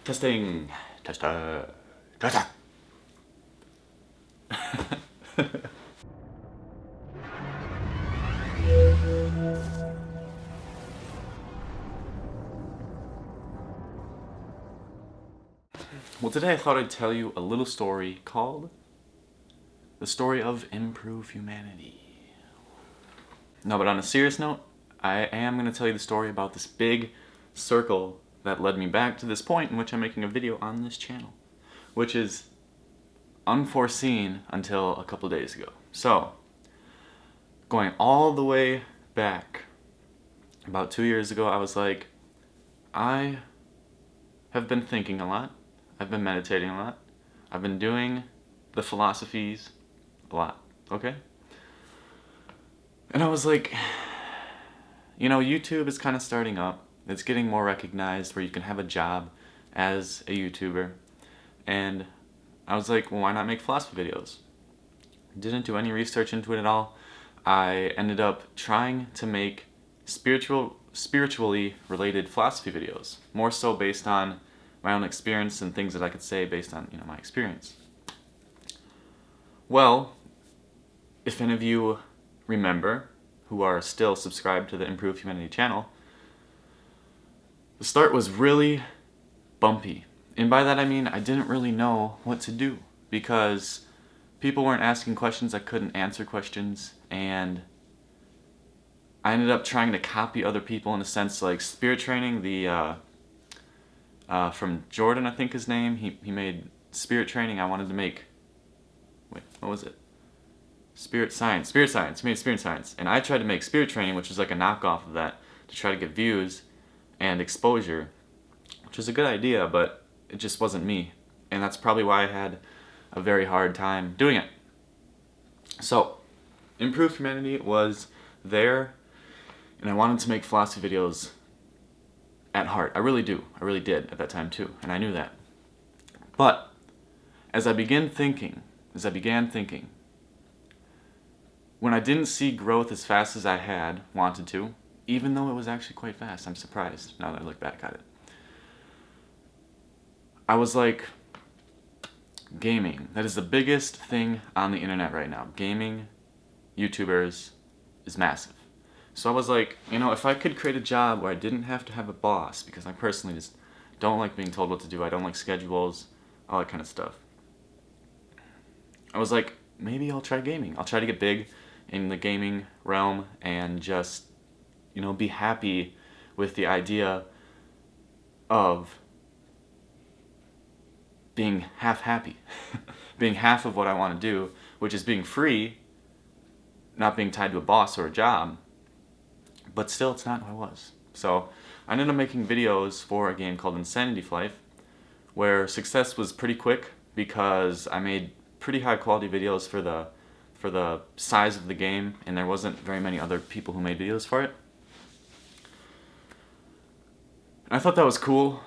Testing. Tester. Tester. Well, today I thought I'd tell you a little story called The Story of Improve Humanity. No, but on a serious note, I am going to tell you the story about this big circle that led me back to this point in which I'm making a video on this channel, which is unforeseen until a couple days ago. So, going all the way back, about 2 years ago, I was like, I have been thinking a lot. I've been meditating a lot. I've been doing the philosophies a lot, okay? And I was like, you know, YouTube is kind of starting up. It's getting more recognized where you can have a job as a YouTuber. And I was like, well, why not make philosophy videos? Didn't do any research into it at all. I ended up trying to make spiritually related philosophy videos, more so based on my own experience and things that I could say based on, my experience. Well, if any of you remember, who are still subscribed to the Improve Humanity channel, the start was really bumpy. And by that I mean I didn't really know what to do because people weren't asking questions, I couldn't answer questions, and I ended up trying to copy other people in a sense, like Spirit Training, from Jordan, I think his name. He made Spirit Training. I wanted to make, what was it? Spirit Science. He made Spirit Science. And I tried to make Spirit Training, which was like a knockoff of that, to try to get views and exposure, which was a good idea, but it just wasn't me. And that's probably why I had a very hard time doing it. So, Improve Humanity was there, and I wanted to make philosophy videos at heart. I really did at that time too, and I knew that. But as I began thinking, when I didn't see growth as fast as I had wanted to, even though it was actually quite fast, I'm surprised now that I look back at it. I was like, gaming, that is the biggest thing on the internet right now. Gaming, YouTubers, is massive. So I was like, if I could create a job where I didn't have to have a boss, because I personally just don't like being told what to do, I don't like schedules, all that kind of stuff. I was like, maybe I'll try gaming. I'll try to get big in the gaming realm and just, be happy with the idea of being half happy. Being half of what I want to do, which is being free, not being tied to a boss or a job. But still, it's not who I was. So I ended up making videos for a game called Insanity Flight, where success was pretty quick because I made pretty high quality videos for the size of the game, and there wasn't very many other people who made videos for it. And I thought that was cool.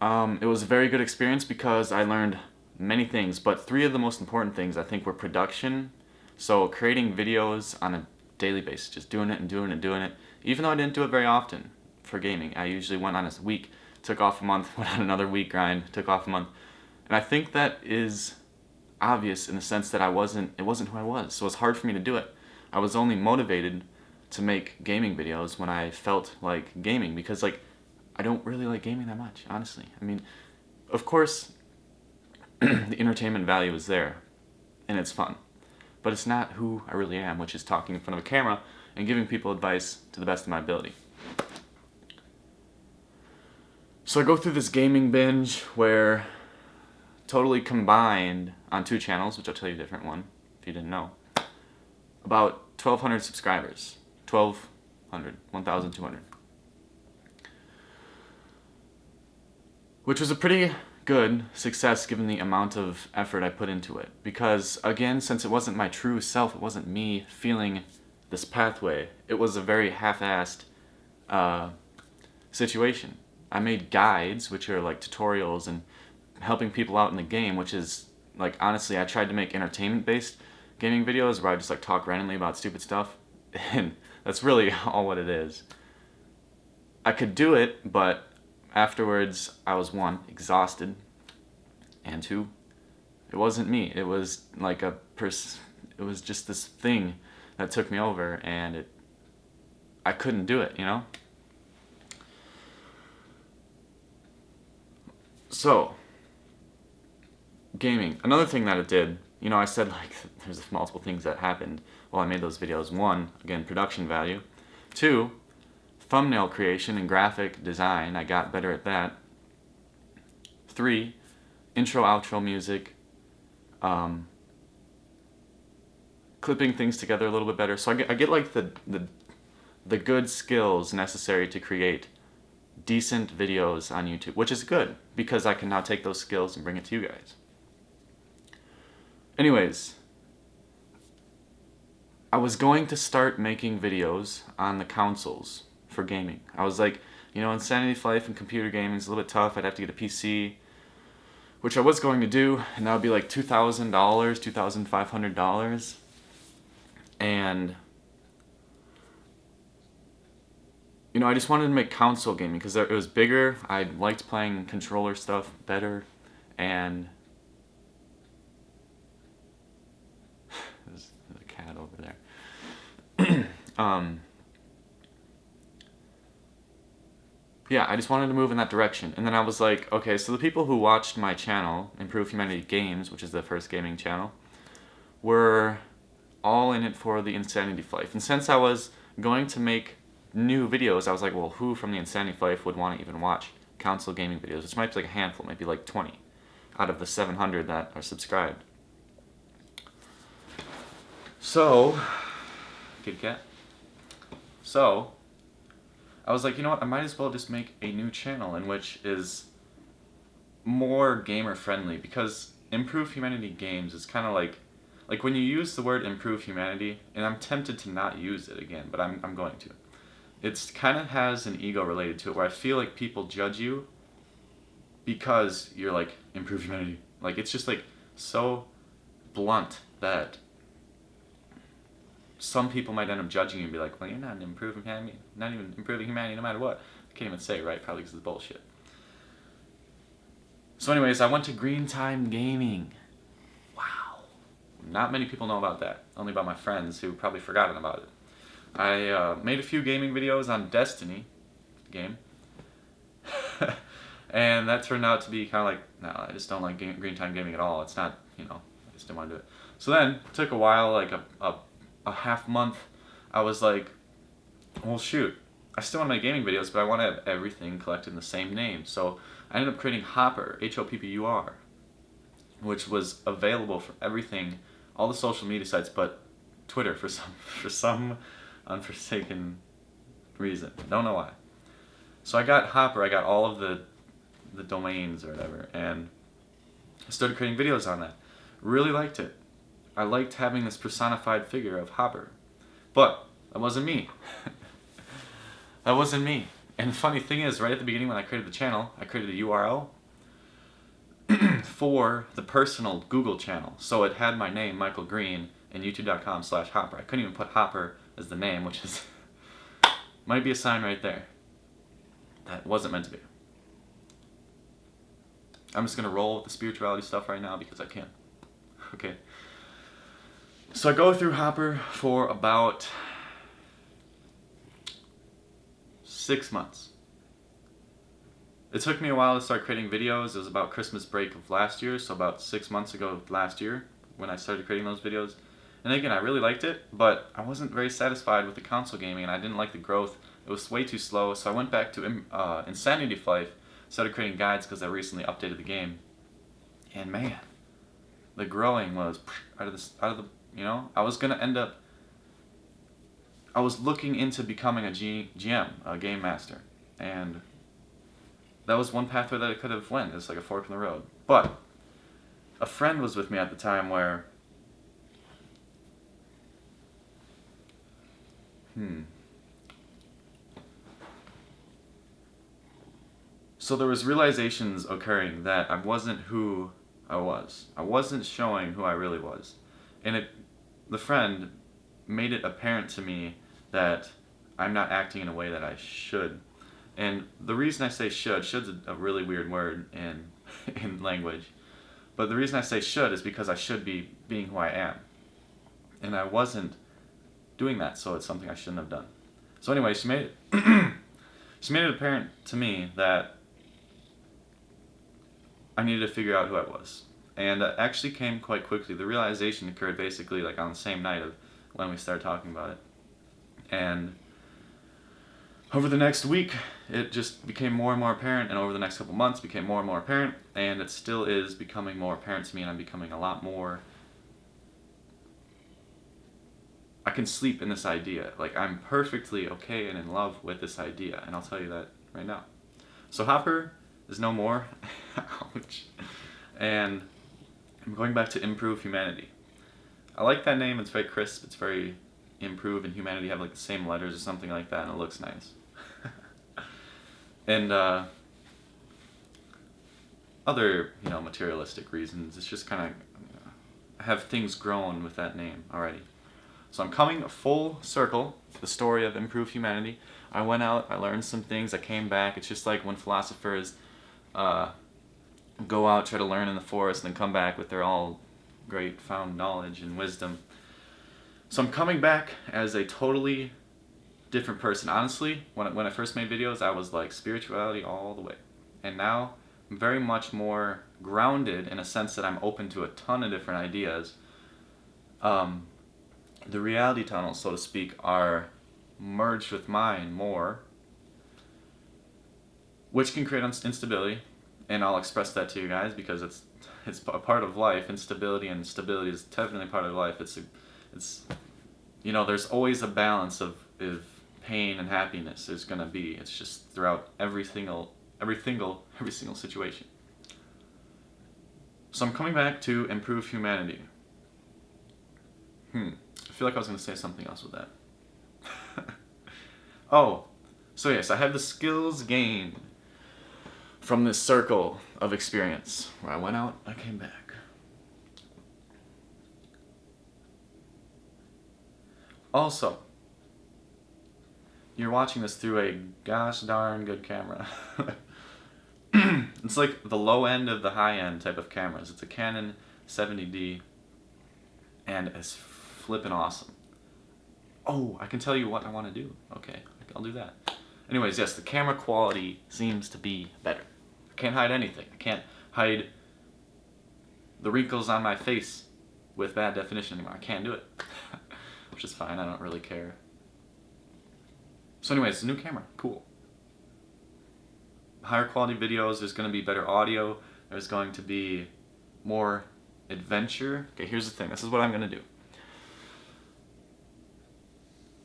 It was a very good experience because I learned many things, but 3 of the most important things I think were production. So creating videos on a daily basis, just doing it and doing it and doing it. Even though I didn't do it very often for gaming, I usually went on a week, took off a month, went on another week grind, took off a month. And I think that is obvious in the sense that it wasn't who I was, so it's hard for me to do it. I was only motivated to make gaming videos when I felt like gaming, because I don't really like gaming that much, honestly. I mean, of course, the entertainment value is there, and it's fun. But it's not who I really am, which is talking in front of a camera and giving people advice to the best of my ability. So I go through this gaming binge where totally combined on 2 channels, which I'll tell you a different one if you didn't know, about 1,200 subscribers. 1,200. Which was a pretty good success given the amount of effort I put into it. Because, again, since it wasn't my true self, it wasn't me feeling this pathway, it was a very half-assed situation. I made guides, which are like tutorials and helping people out in the game, which is, honestly, I tried to make entertainment-based gaming videos where I just, talk randomly about stupid stuff, and that's really all what it is. I could do it, but afterwards, I was, one, exhausted, and two, it wasn't me. It was like it was just this thing that took me over, and I couldn't do it, you know? So, gaming. Another thing that it did, you know, I said like there's multiple things that happened while I made those videos. One, again, production value. Two, thumbnail creation and graphic design. I got better at that. Three, intro, outro music. Clipping things together a little bit better. So I get like the good skills necessary to create decent videos on YouTube, which is good because I can now take those skills and bring it to you guys. Anyways, I was going to start making videos on the consoles for gaming. I was like, you know, Insanity Life and computer gaming is a little bit tough. I'd have to get a PC, which I was going to do, and that would be like $2,000, $2,500. And, you know, I just wanted to make console gaming because it was bigger. I liked playing controller stuff better, and there's a cat over there. Yeah, I just wanted to move in that direction. And then I was like, okay, so the people who watched my channel, Improve Humanity Games, which is the first gaming channel, were all in it for the Insanity Life. And since I was going to make new videos, I was like, well, who from the Insanity Life would want to even watch console gaming videos? Which might be like a handful, maybe like 20 out of the 700 that are subscribed. So, Kid Cat. So, I was like, you know what, I might as well just make a new channel in which is more gamer friendly, because Improve Humanity Games is kind of like when you use the word improve humanity, and I'm tempted to not use it again, but I'm going to. It's kind of has an ego related to it, where I feel like people judge you because you're like, improve humanity. Like, it's just like so blunt that some people might end up judging you and be like, well, you're not improving humanity, not even improving humanity no matter what. I can't even say it right, probably because it's bullshit. So anyways, I went to Green Time Gaming. Wow. Not many people know about that. Only about my friends who probably forgotten about it. I made a few gaming videos on Destiny game. And that turned out to be kind of like, no, I just don't like Green Time Gaming at all. It's not, you know, I just didn't want to do it. So then, it took a while, like a half month, I was like, well, shoot, I still want to make gaming videos, but I want to have everything collected in the same name. So I ended up creating Hoppur, Hoppur, which was available for everything, all the social media sites, but Twitter for some unforsaken reason. Don't know why. So I got Hoppur, I got all of the domains or whatever, and I started creating videos on that. Really liked it. I liked having this personified figure of Hoppur. But that wasn't me. That wasn't me. And the funny thing is, right at the beginning when I created the channel, I created a URL for the personal Google channel. So it had my name, Michael Green, and youtube.com/Hoppur. I couldn't even put Hoppur as the name, which is might be a sign right there. That wasn't meant to be. I'm just going to roll with the spirituality stuff right now because I can. Okay. So I go through Hoppur for about 6 months. It took me a while to start creating videos. It was about Christmas break of last year, so about 6 months ago last year when I started creating those videos. And again, I really liked it, but I wasn't very satisfied with the console gaming, and I didn't like the growth. It was way too slow, so I went back to Insanity Life, started creating guides because I recently updated the game. And man, the growing was out of the, you know, I was looking into becoming a GM, a game master, and that was one pathway that I could have went. It's like a fork in the road. But a friend was with me at the time where so there was realizations occurring that I wasn't who I was. I wasn't showing who I really was. And the friend made it apparent to me that I'm not acting in a way that I should. And the reason I say should's a really weird word in in language. But the reason I say should is because I should be being who I am. And I wasn't doing that, so it's something I shouldn't have done. So anyway, she made it apparent to me that I needed to figure out who I was. And it actually came quite quickly. The realization occurred basically like on the same night of when we started talking about it. And over the next week, it just became more and more apparent, and over the next couple months became more and more apparent, and it still is becoming more apparent to me, and I'm becoming a lot more... I can sleep in this idea. Like, I'm perfectly okay and in love with this idea, and I'll tell you that right now. So Hopper is no more. Ouch. And I'm going back to Improve Humanity. I like that name. It's very crisp. It's very Improve and Humanity have like the same letters or something like that, and it looks nice. And other, materialistic reasons. It's just kind of have things grown with that name already. So I'm coming full circle to the story of Improve Humanity. I went out, I learned some things, I came back. It's just like when philosophers go out, try to learn in the forest, and then come back with their all great found knowledge and wisdom. So I'm coming back as a totally different person. Honestly, when I first made videos, I was like spirituality all the way. And now I'm very much more grounded in a sense that I'm open to a ton of different ideas. The reality tunnels, so to speak, are merged with mine more, which can create instability, and I'll express that to you guys because it's a part of life. Instability and stability is definitely part of life. It's there's always a balance of pain and happiness. There's gonna be. It's just throughout every single situation. So I'm coming back to Improve Humanity. I feel like I was going to say something else with that. Oh, so yes, I have the skills gained from this circle of experience where I went out, I came back. Also, you're watching this through a gosh darn good camera. It's like the low end of the high end type of cameras. It's a Canon 70D, and it's flippin' awesome. Oh, I can tell you what I want to do. Okay, I'll do that. Anyways, yes, the camera quality seems to be better. I can't hide anything. I can't hide the wrinkles on my face with bad definition anymore. I can't do it. Which is fine, I don't really care. So anyways, new camera, cool. Higher quality videos, there's going to be better audio, there's going to be more adventure. Okay, here's the thing, this is what I'm going to do.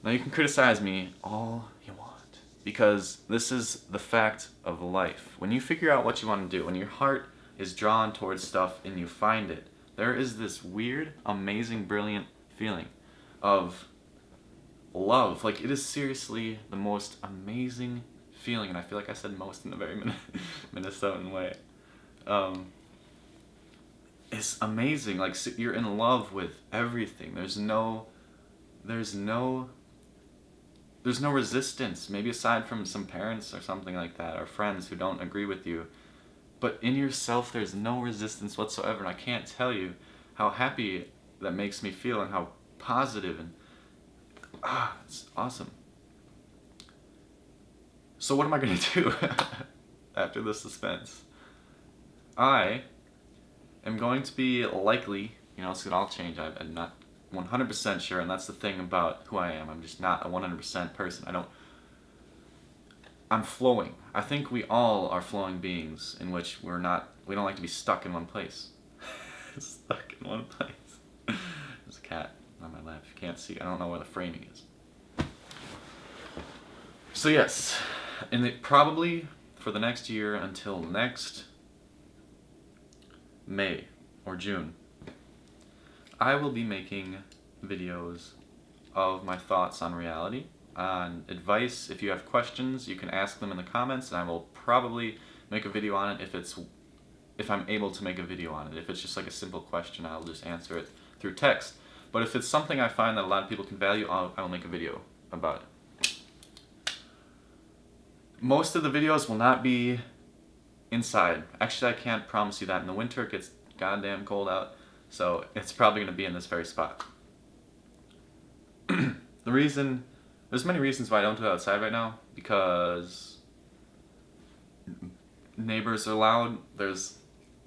Now you can criticize me all you want, because this is the fact of life. When you figure out what you want to do, when your heart is drawn towards stuff and you find it, there is this weird, amazing, brilliant feeling of love. Like, it is seriously the most amazing feeling, and I feel like I said most in a very Minnesotan way. It's amazing. Like, you're in love with everything. There's no resistance, maybe aside from some parents or something like that, or friends who don't agree with you. But in yourself, there's no resistance whatsoever, and I can't tell you how happy that makes me feel and how positive, and it's awesome. So what am I going to do after the suspense? I am going to be likely, it's going to all change, I'm not 100% sure, and that's the thing about who I am. I'm just not a 100% person. I'm flowing. I think we all are flowing beings in which we don't like to be stuck in one place. Stuck in one place. There's a cat on my lap. You can't see. I don't know where the framing is. So yes, and probably for the next year until next May or June, I will be making videos of my thoughts on reality, on advice. If you have questions, you can ask them in the comments, and I will probably make a video on it if I'm able to make a video on it. If it's just like a simple question, I'll just answer it through text. But if it's something I find that a lot of people can value, I will make a video about it. Most of the videos will not be inside. Actually, I can't promise you that. In the winter, it gets goddamn cold out, so it's probably going to be in this very spot. The reason, there's many reasons why I don't do it outside right now, because neighbors are loud, there's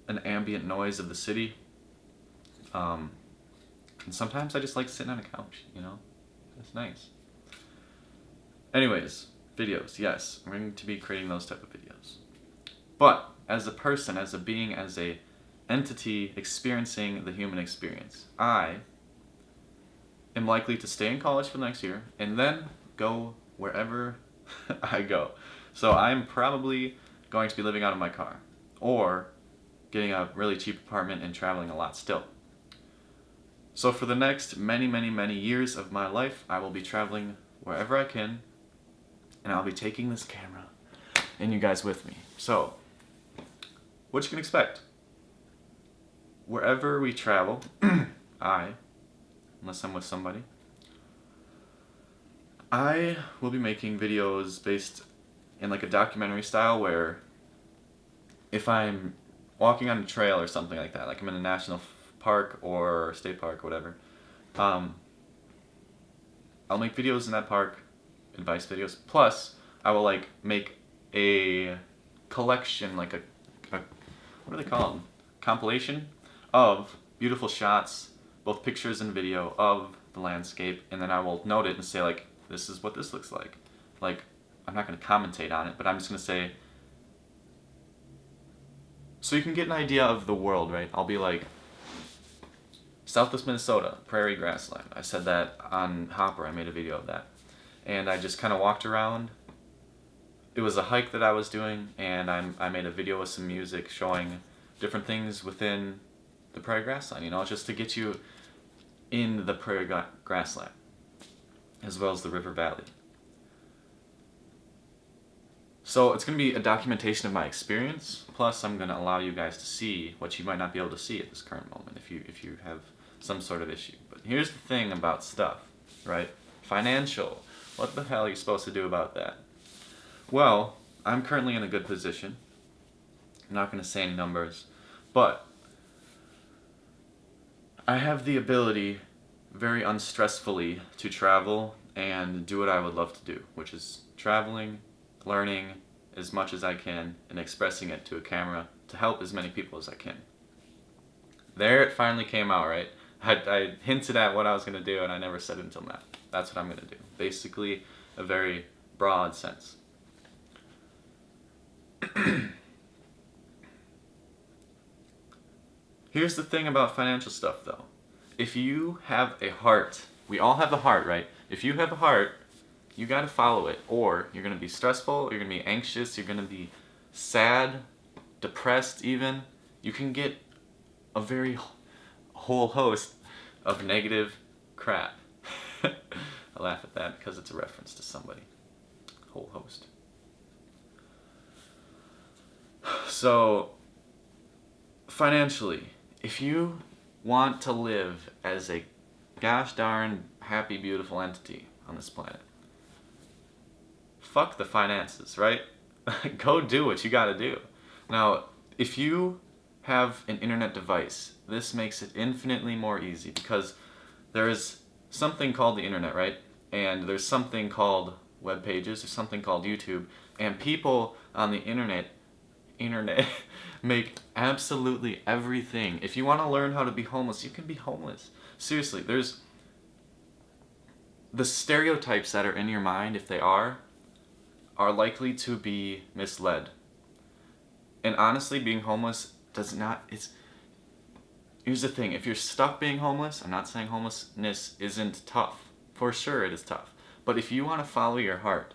an ambient noise of the city, and sometimes I just like sitting on a couch, you know? It's nice. Anyways, videos, yes, I'm going to be creating those type of videos. But, as a person, as a being, as a entity experiencing the human experience, I am likely to stay in college for the next year, and then go wherever I go. So I'm probably going to be living out of my car, or getting a really cheap apartment and traveling a lot still. So for the next many, many, many years of my life, I will be traveling wherever I can, and I'll be taking this camera and you guys with me. So, what you can expect. Wherever we travel, unless I'm with somebody, I will be making videos based in like a documentary style, where if I'm walking on a trail or something like that, like I'm in a national park or state park or whatever, I'll make videos in that park, advice videos, plus I will like make a collection, like a what do they call them? Compilation of beautiful shots, both pictures and video of the landscape, and then I will note it and say like, this is what this looks like. Like, I'm not going to commentate on it, but I'm just going to say, so you can get an idea of the world, right? I'll be like, Southwest Minnesota, prairie grassland. I said that on Hopper, I made a video of that. And I just kind of walked around. It was a hike that I was doing, and I made a video with some music showing different things within the prairie grassland, you know, just to get you in the prairie grassland, as well as the river valley. So it's going to be a documentation of my experience, plus I'm going to allow you guys to see what you might not be able to see at this current moment if you have some sort of issue. But here's the thing about stuff, right? Financial. What the hell are you supposed to do about that? Well, I'm currently in a good position. I'm not going to say any numbers, but I have the ability, very unstressfully, to travel and do what I would love to do, which is traveling, learning as much as I can, and expressing it to a camera to help as many people as I can. There it finally came out, right? I hinted at what I was going to do, and I never said it until now. That's what I'm going to do. Basically, a very broad sense. Here's the thing about financial stuff, though. If you have a heart, we all have a heart, right? If you have a heart, you gotta follow it, or you're gonna be stressful, you're gonna be anxious, you're gonna be sad, depressed even. You can get a very whole host of negative crap. I laugh at that because it's a reference to somebody. Whole host. So, financially, if you want to live as a gosh darn happy, beautiful entity on this planet, fuck the finances, right? Go do what you gotta do. Now, if you have an internet device, this makes it infinitely more easy, because there is something called the internet, right? And there's something called web pages, there's something called YouTube, and people on the internet make absolutely everything. If you want to learn how to be homeless, you can be homeless. Seriously, there's the stereotypes that are in your mind, if they are likely to be misled. And honestly, being homeless does not, here's the thing, if you're stuck being homeless, I'm not saying homelessness isn't tough. For sure it is tough. But if you want to follow your heart,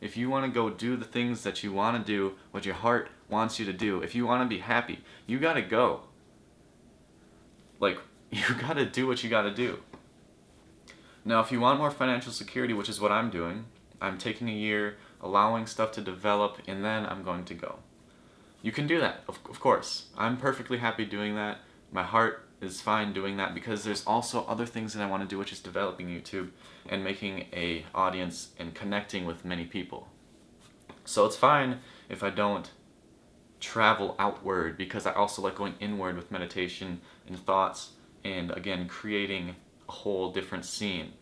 if you want to go do the things that you want to do, what your heart wants you to do, if you want to be happy, you gotta go. Like, you gotta do what you gotta do. Now, if you want more financial security, which is what I'm doing, I'm taking a year, allowing stuff to develop, and then I'm going to go. You can do that, of course. I'm perfectly happy doing that. My heart is fine doing that, because there's also other things that I want to do, which is developing YouTube and making a audience and connecting with many people. So it's fine if I don't travel outward, because I also like going inward with meditation and thoughts, and again, creating a whole different scene.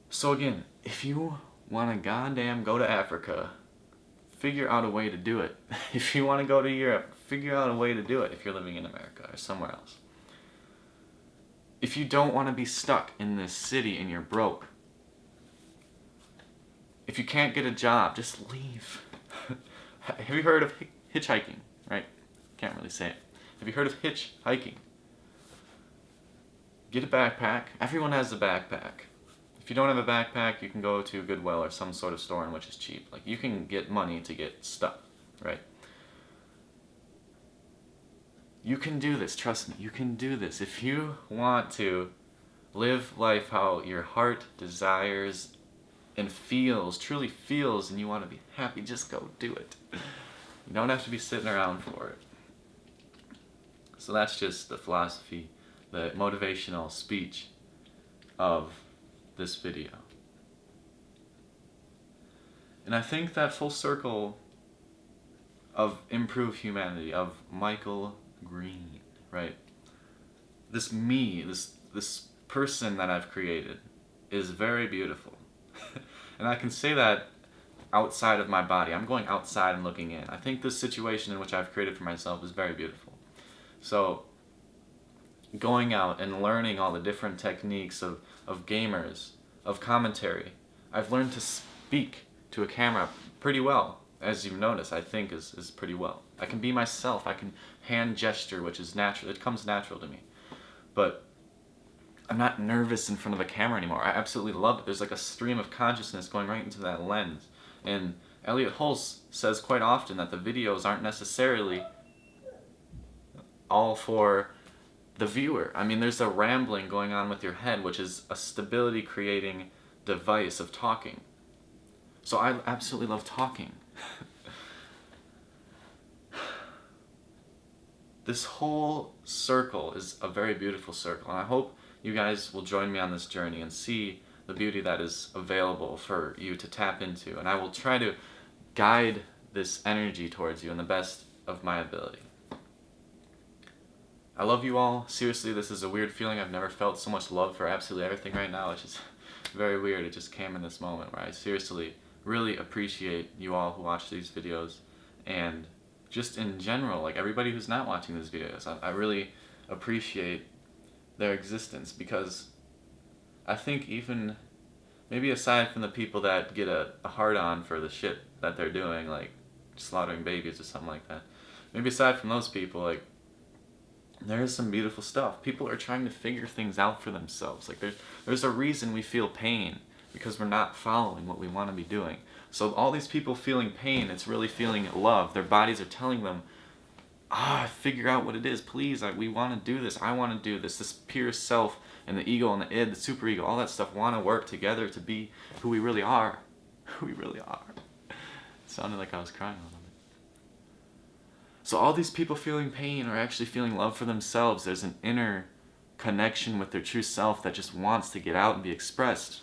So again, if you want to goddamn go to Africa, figure out a way to do it. If you want to go to Europe, figure out a way to do it if you're living in America or somewhere else. If you don't want to be stuck in this city and you're broke, if you can't get a job, just leave. Have you heard of hitchhiking? Right? Can't really say it. Have you heard of hitchhiking? Get a backpack. Everyone has a backpack. If you don't have a backpack, you can go to Goodwill or some sort of store in which is cheap. Like, you can get money to get stuff, right? You can do this, trust me, you can do this. If you want to live life how your heart desires and feels, truly feels, and you want to be happy, just go do it. You don't have to be sitting around for it. So that's just the philosophy, the motivational speech of this video. And I think that full circle of Improve Humanity, of Michael Green, right? This me, this person that I've created is very beautiful. And I can say that outside of my body. I'm going outside and looking in. I think this situation in which I've created for myself is very beautiful. So going out and learning all the different techniques of gamers, of commentary, I've learned to speak to a camera pretty well. As you've noticed, I think is pretty well. I can be myself. I can hand gesture, which is natural. It comes natural to me. But I'm not nervous in front of a camera anymore. I absolutely love it. There's like a stream of consciousness going right into that lens. And Elliot Hulse says quite often that the videos aren't necessarily all for the viewer. I mean, there's a rambling going on with your head, which is a stability creating device of talking. So I absolutely love talking. This whole circle is a very beautiful circle, and I hope you guys will join me on this journey and see the beauty that is available for you to tap into, and I will try to guide this energy towards you in the best of my ability. I love you all. Seriously, this is a weird feeling. I've never felt so much love for absolutely everything right now. It's just very weird. It just came in this moment where I seriously really appreciate you all who watch these videos, and just in general, like everybody who's not watching these videos. I really appreciate their existence, because I think even maybe aside from the people that get a hard-on for the shit that they're doing, like slaughtering babies or something like that, maybe aside from those people, like, there is some beautiful stuff. People are trying to figure things out for themselves. Like, there's a reason we feel pain, because we're not following what we want to be doing. So all these people feeling pain, it's really feeling love. Their bodies are telling them, figure out what it is, please. We want to do this. I want to do this. This pure self and the ego and the id, the superego, all that stuff want to work together to be who we really are. Who we really are. It sounded like I was crying a little bit. So all these people feeling pain are actually feeling love for themselves. There's an inner connection with their true self that just wants to get out and be expressed.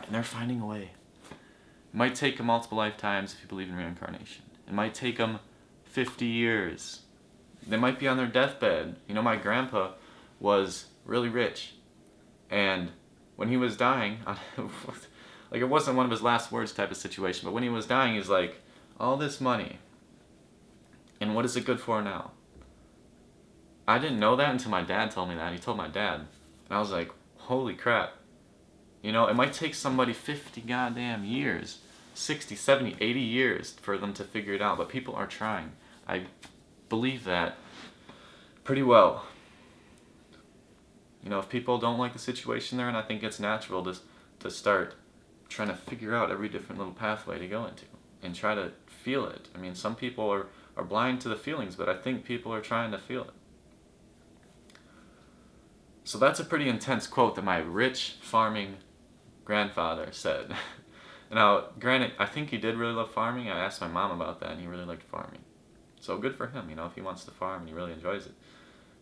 And they're finding a way. It might take them multiple lifetimes if you believe in reincarnation. It might take them 50 years. They might be on their deathbed. You know, my grandpa was really rich. And when he was dying, like, it wasn't one of his last words type of situation, but when he was dying, he's like, all this money, and what is it good for now? I didn't know that until my dad told me that. He told my dad. And I was like, holy crap. You know, it might take somebody 50 goddamn years, 60, 70, 80 years for them to figure it out, but people are trying. I believe that pretty well. You know, if people don't like the situation they're in, I think it's natural to start trying to figure out every different little pathway to go into and try to feel it. I mean, some people are blind to the feelings, but I think people are trying to feel it. So that's a pretty intense quote that my rich farming grandfather said. Now, granted, I think he did really love farming. I asked my mom about that, and he really liked farming. So good for him, you know, if he wants to farm and he really enjoys it.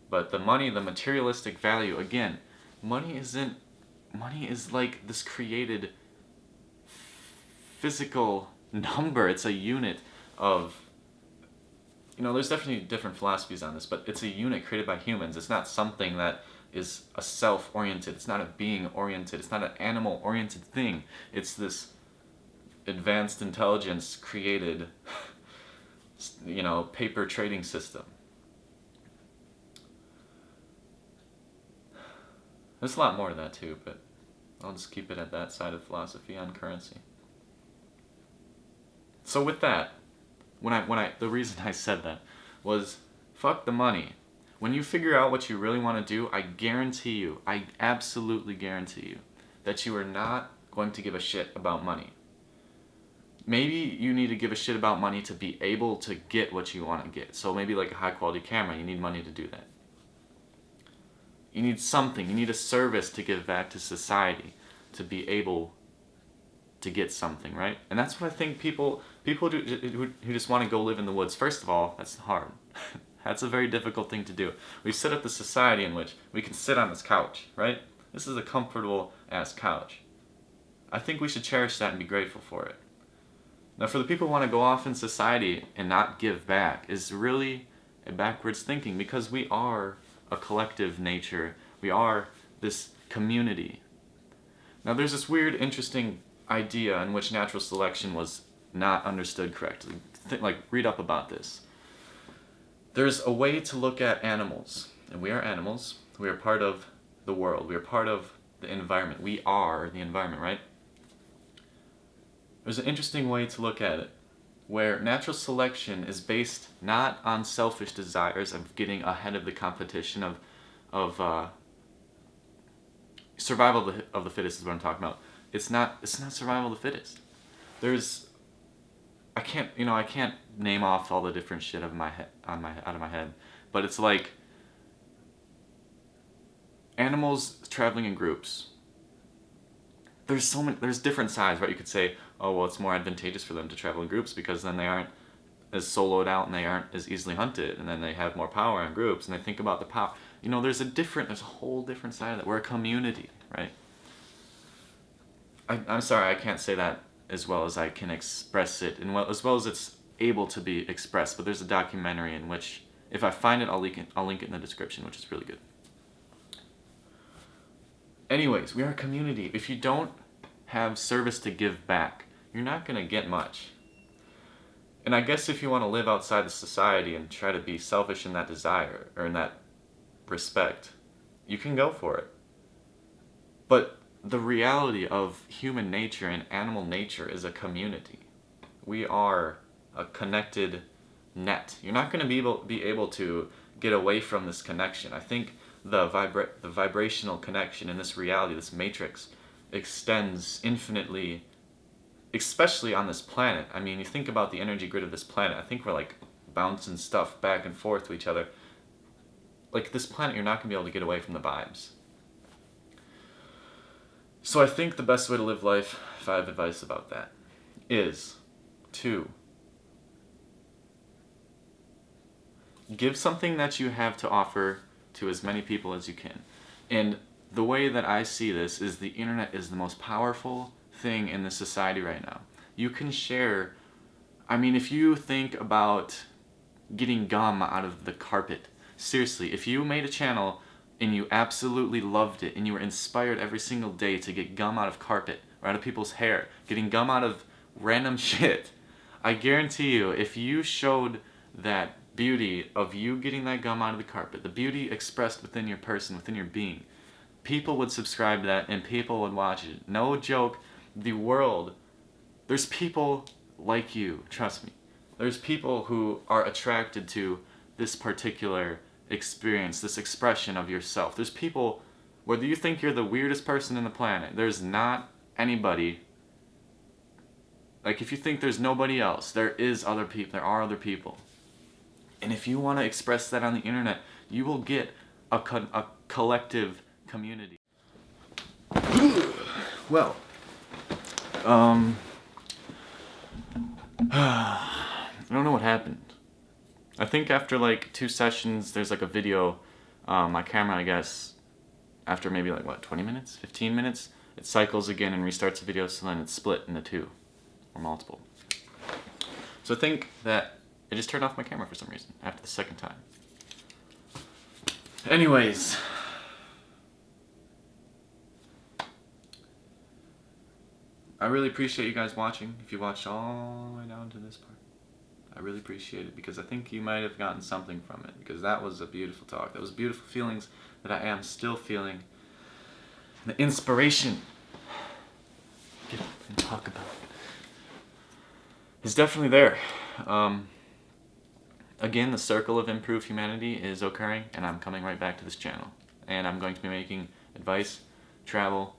But the money, the materialistic value, again, money is like this created physical number. It's a unit of, there's definitely different philosophies on this, but it's a unit created by humans. It's not something that is a self-oriented. It's not a being-oriented. It's not an animal-oriented thing. It's this advanced intelligence created, paper trading system. There's a lot more to that too, but I'll just keep it at that side of philosophy on currency. So with that, the reason I said that was, fuck the money. When you figure out what you really want to do, I absolutely guarantee you, that you are not going to give a shit about money. Maybe you need to give a shit about money to be able to get what you want to get. So maybe like a high quality camera, you need money to do that. You need something, you need a service to give back to society to be able to get something, right? And that's what I think people who just want to go live in the woods, first of all, that's hard. That's a very difficult thing to do. We set up the society in which we can sit on this couch, right? This is a comfortable ass couch. I think we should cherish that and be grateful for it. Now for the people who want to go off in society and not give back is really a backwards thinking, because we are a collective nature. We are this community. Now there's this weird, interesting idea in which natural selection was not understood correctly. Read up about this. There's a way to look at animals, and we are animals. We are part of the world. We are part of the environment. We are the environment, right? There's an interesting way to look at it, where natural selection is based not on selfish desires of getting ahead of the competition of survival of the fittest is what I'm talking about. It's not survival of the fittest. I can't name off all the different shit out of my head, but it's like animals traveling in groups. There's different sides, right? You could say, oh well, it's more advantageous for them to travel in groups because then they aren't as soloed out and they aren't as easily hunted, and then they have more power in groups, and they think about the power. There's a whole different side of that. We're a community, right? I'm sorry, I can't say that as well as I can express it, and as well as it's able to be expressed. But there's a documentary in which, if I find it, I'll link it in the description, which is really good. Anyways, we are a community. If you don't have service to give back, you're not gonna get much. And I guess if you want to live outside the society and try to be selfish in that desire, or in that respect, you can go for it. But the reality of human nature and animal nature is a community. We are a connected net. You're not going to be able to get away from this connection. I think the vibrational connection in this reality, this matrix, extends infinitely, especially on this planet. I mean, you think about the energy grid of this planet. I think we're like bouncing stuff back and forth to each other. Like this planet, you're not going to be able to get away from the vibes. So I think the best way to live life, if I have advice about that, is to give something that you have to offer to as many people as you can. And the way that I see this is the internet is the most powerful thing in the society right now. You can share, if you think about getting gum out of the carpet, seriously, if you made a channel and you absolutely loved it and you were inspired every single day to get gum out of carpet or out of people's hair, getting gum out of random shit, I guarantee you, if you showed that beauty of you getting that gum out of the carpet, the beauty expressed within your person, within your being, people would subscribe to that and people would watch it. No joke, the world, there's people like you, trust me. There's people who are attracted to this particular experience, this expression of yourself. There's people, whether you think you're the weirdest person in the planet, there's not anybody, like if you think there's nobody else, there are other people. And if you want to express that on the internet, you will get a collective community. Well, I don't know what happened. I think after like 2 sessions, there's like a video, my camera, I guess, after maybe like 20 minutes, 15 minutes, it cycles again and restarts the video, so then it's split into 2. or multiple. So I think that I just turned off my camera for some reason after the second time. Anyways, I really appreciate you guys watching. If you watched all the way down to this part, I really appreciate it, because I think you might have gotten something from it, because that was a beautiful talk. That was beautiful feelings that I am still feeling. The inspiration get up and talk about is definitely there. Again, the circle of improved humanity is occurring, and I'm coming right back to this channel. And I'm going to be making advice, travel,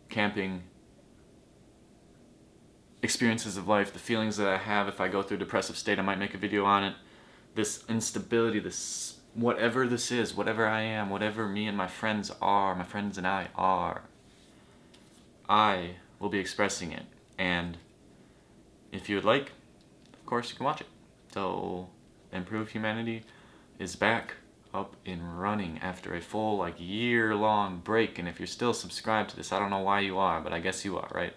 camping, experiences of life, the feelings that I have if I go through a depressive state. I might make a video on it. This instability, this whatever this is, whatever I am, whatever me and my friends are, my friends and I are, I will be expressing it. And if you would like, of course you can watch it. So Improved Humanity is back up and running after a full year-long break. And if you're still subscribed to this, I don't know why you are, but I guess you are, right?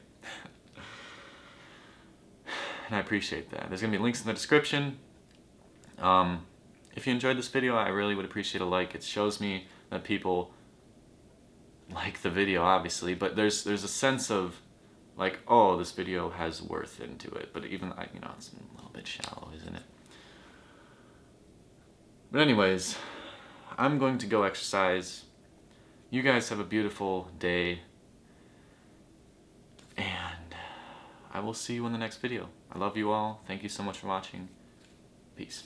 And I appreciate that. There's going to be links in the description. If you enjoyed this video, I really would appreciate a like. It shows me that people like the video, obviously, but there's a sense of oh, this video has worth into it. But even it's a little bit shallow, isn't it? But anyways, I'm going to go exercise. You guys have a beautiful day, and I will see you in the next video. I love you all. Thank you so much for watching. Peace.